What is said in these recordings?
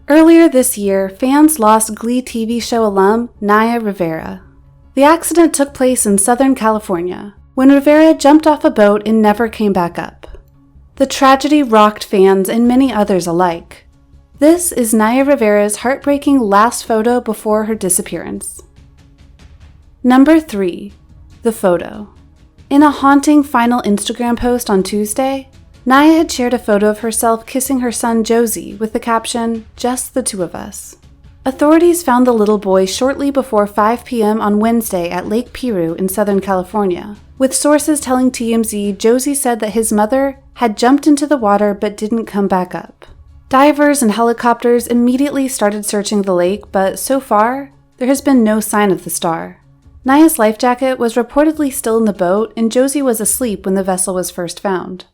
Earlier this year, fans lost Glee TV show alum Naya Rivera. The accident took place in Southern California, when Rivera jumped off a boat and never came back up. The tragedy rocked fans and many others alike. This is Naya Rivera's heartbreaking last photo before her disappearance. Number 3. The photo. In a haunting final Instagram post on Tuesday, Naya had shared a photo of herself kissing her son Josey with the caption, "Just the two of us." Authorities found the little boy shortly before 5 p.m. on Wednesday at Lake Piru in Southern California, with sources telling TMZ Josey said that his mother had jumped into the water but didn't come back up. Divers and helicopters immediately started searching the lake, but so far, there has been no sign of the star. Naya's life jacket was reportedly still in the boat, and Josey was asleep when the vessel was first found.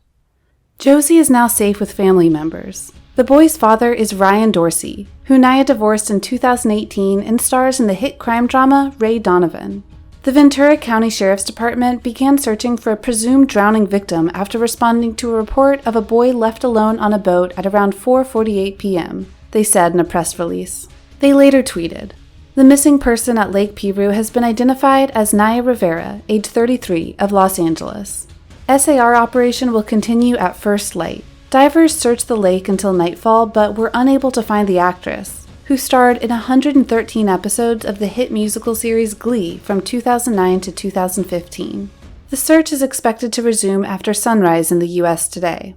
Josey is now safe with family members. The boy's father is Ryan Dorsey, who Naya divorced in 2018 and stars in the hit crime drama Ray Donovan. The Ventura County Sheriff's Department began searching for a presumed drowning victim after responding to a report of a boy left alone on a boat at around 4:48 p.m., they said in a press release. They later tweeted, "The missing person at Lake Piru has been identified as Naya Rivera, age 33, of Los Angeles. SAR operation will continue at first light." Divers searched the lake until nightfall but were unable to find the actress, who starred in 113 episodes of the hit musical series Glee from 2009 to 2015. The search is expected to resume after sunrise in the U.S. today.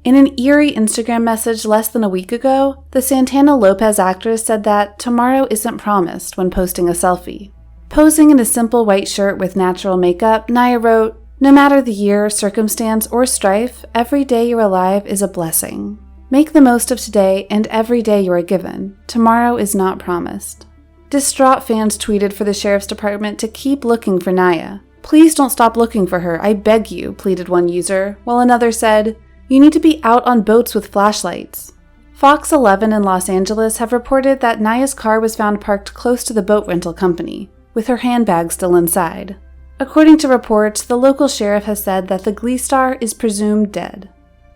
In an eerie Instagram message less than a week ago, the Santana Lopez actress said that tomorrow isn't promised when posting a selfie. Posing in a simple white shirt with natural makeup, Naya wrote, "No matter the year, circumstance, or strife, every day you're alive is a blessing. Make the most of today and every day you are given. Tomorrow is not promised." Distraught fans tweeted for the Sheriff's Department to keep looking for Naya. "Please don't stop looking for her, I beg you," pleaded one user, while another said, "You need to be out on boats with flashlights." Fox 11 in Los Angeles have reported that Naya's car was found parked close to the boat rental company, with her handbag still inside. According to reports, the local sheriff has said that the Glee star is presumed dead.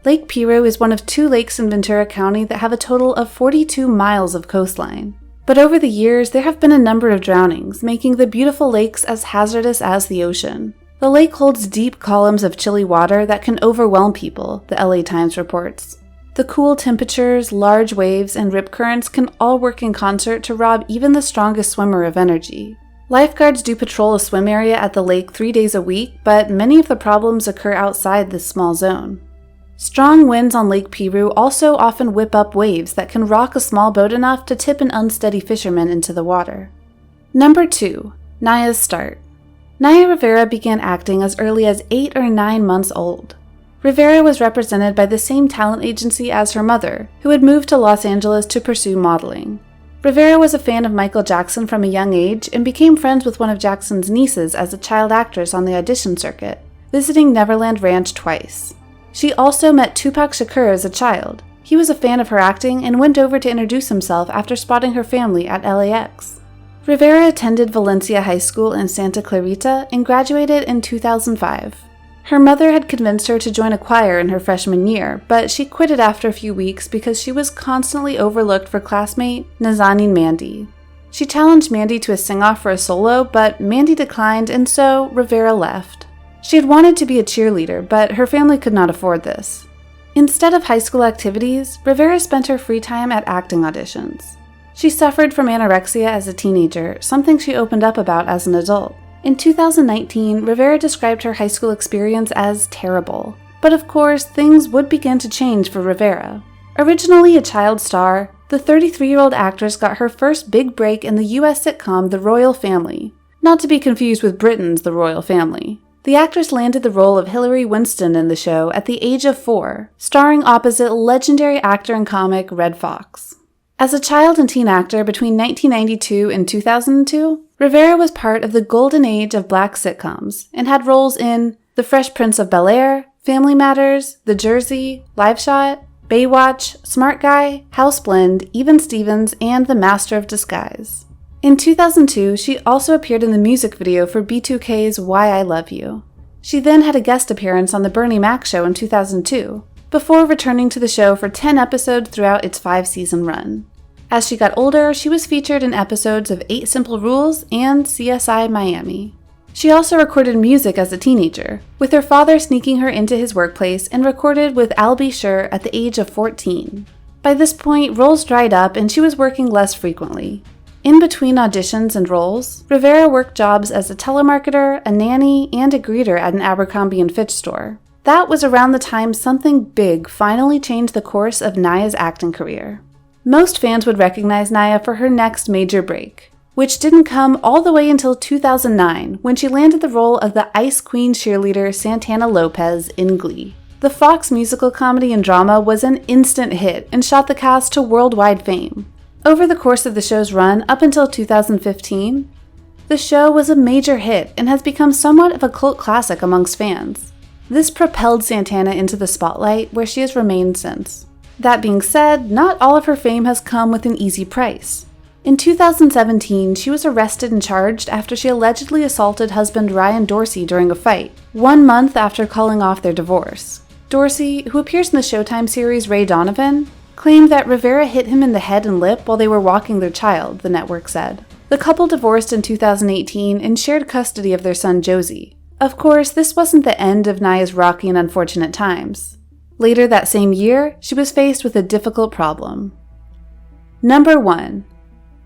Lake Piru is one of 2 lakes in Ventura County that have a total of 42 miles of coastline. But over the years, there have been a number of drownings, making the beautiful lakes as hazardous as the ocean. The lake holds deep columns of chilly water that can overwhelm people, the LA Times reports. The cool temperatures, large waves, and rip currents can all work in concert to rob even the strongest swimmer of energy. Lifeguards do patrol a swim area at the lake 3 days a week, but many of the problems occur outside this small zone. Strong winds on Lake Piru also often whip up waves that can rock a small boat enough to tip an unsteady fisherman into the water. Number 2. Naya's start. Naya Rivera began acting as early as 8 or 9 months old. Rivera was represented by the same talent agency as her mother, who had moved to Los Angeles to pursue modeling. Rivera was a fan of Michael Jackson from a young age and became friends with one of Jackson's nieces as a child actress on the audition circuit, visiting Neverland Ranch twice. She also met Tupac Shakur as a child. He was a fan of her acting and went over to introduce himself after spotting her family at LAX. Rivera attended Valencia High School in Santa Clarita and graduated in 2005. Her mother had convinced her to join a choir in her freshman year, but she quit it after a few weeks because she was constantly overlooked for classmate Nazanin Mandy. She challenged Mandy to a sing-off for a solo, but Mandy declined, and so Rivera left. She had wanted to be a cheerleader, but her family could not afford this. Instead of high school activities, Rivera spent her free time at acting auditions. She suffered from anorexia as a teenager, something she opened up about as an adult. In 2019, Rivera described her high school experience as terrible. But of course, things would begin to change for Rivera. Originally a child star, the 33-year-old actress got her first big break in the US sitcom The Royal Family, not to be confused with Britain's The Royal Family. The actress landed the role of Hillary Winston in the show at the age of 4, starring opposite legendary actor and comic Red Fox. As a child and teen actor between 1992 and 2002, Rivera was part of the golden age of black sitcoms and had roles in The Fresh Prince of Bel-Air, Family Matters, The Jersey, Live Shot, Baywatch, Smart Guy, House Blend, Even Stevens, and The Master of Disguise. In 2002, she also appeared in the music video for B2K's Why I Love You. She then had a guest appearance on The Bernie Mac Show in 2002, before returning to the show for 10 episodes throughout its 5-season run. As she got older, she was featured in episodes of 8 Simple Rules and CSI Miami. She also recorded music as a teenager, with her father sneaking her into his workplace and recorded with Al B. Sure at the age of 14. By this point, roles dried up and she was working less frequently. In between auditions and roles, Rivera worked jobs as a telemarketer, a nanny, and a greeter at an Abercrombie & Fitch store. That was around the time something big finally changed the course of Naya's acting career. Most fans would recognize Naya for her next major break, which didn't come all the way until 2009 when she landed the role of the Ice Queen cheerleader Santana Lopez in Glee. The Fox musical comedy and drama was an instant hit and shot the cast to worldwide fame. Over the course of the show's run up until 2015, the show was a major hit and has become somewhat of a cult classic amongst fans. This propelled Santana into the spotlight, where she has remained since. That being said, not all of her fame has come with an easy price. In 2017, she was arrested and charged after she allegedly assaulted husband Ryan Dorsey during a fight, 1 month after calling off their divorce. Dorsey, who appears in the Showtime series Ray Donovan, claimed that Rivera hit him in the head and lip while they were walking their child, the network said. The couple divorced in 2018 and shared custody of their son Josey. Of course, this wasn't the end of Naya's rocky and unfortunate times. Later that same year, she was faced with a difficult problem. Number 1.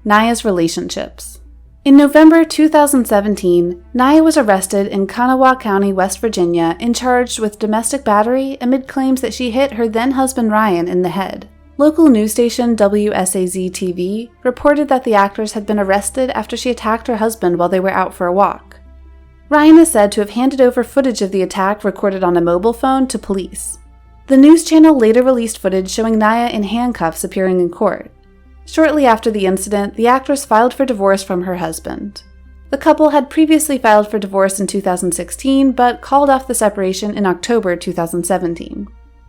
Naya's relationships. In November 2017, Naya was arrested in Kanawha County, West Virginia, and charged with domestic battery amid claims that she hit her then-husband Ryan in the head. Local news station WSAZ-TV reported that the actress had been arrested after she attacked her husband while they were out for a walk. Ryan is said to have handed over footage of the attack recorded on a mobile phone to police. The news channel later released footage showing Naya in handcuffs appearing in court. Shortly after the incident, the actress filed for divorce from her husband. The couple had previously filed for divorce in 2016, but called off the separation in October 2017.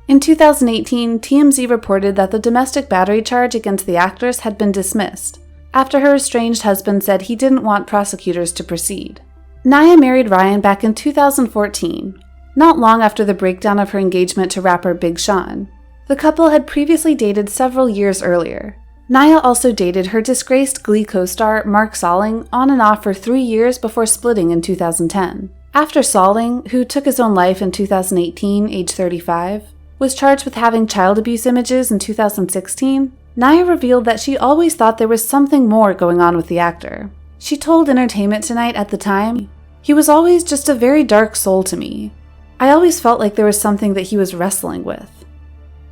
In 2018, TMZ reported that the domestic battery charge against the actress had been dismissed, after her estranged husband said he didn't want prosecutors to proceed. Naya married Ryan back in 2014, not long after the breakdown of her engagement to rapper Big Sean. The couple had previously dated several years earlier. Naya also dated her disgraced Glee co-star Mark Salling on and off for 3 years before splitting in 2010. After Salling, who took his own life in 2018, age 35, was charged with having child abuse images in 2016, Naya revealed that she always thought there was something more going on with the actor. She told Entertainment Tonight at the time, "He was always just a very dark soul to me. I always felt like there was something that he was wrestling with."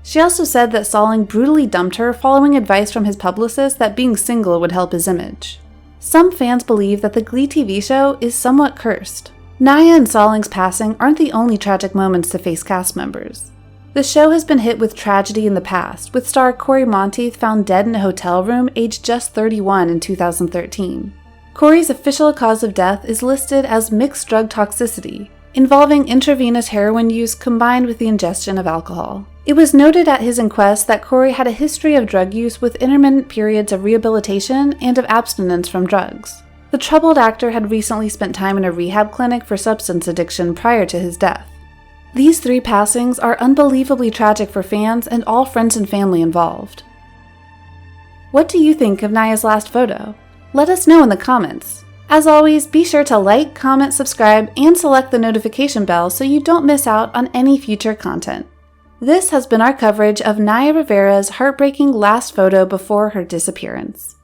She also said that Salling brutally dumped her following advice from his publicist that being single would help his image. Some fans believe that the Glee TV show is somewhat cursed. Naya and Salling's passing aren't the only tragic moments to face cast members. The show has been hit with tragedy in the past, with star Corey Monteith found dead in a hotel room aged just 31 in 2013. Corey's official cause of death is listed as mixed drug toxicity, involving intravenous heroin use combined with the ingestion of alcohol. It was noted at his inquest that Corey had a history of drug use with intermittent periods of rehabilitation and of abstinence from drugs. The troubled actor had recently spent time in a rehab clinic for substance addiction prior to his death. These 3 passings are unbelievably tragic for fans and all friends and family involved. What do you think of Naya's last photo? Let us know in the comments. As always, be sure to like, comment, subscribe, and select the notification bell so you don't miss out on any future content. This has been our coverage of Naya Rivera's heartbreaking last photo before her disappearance.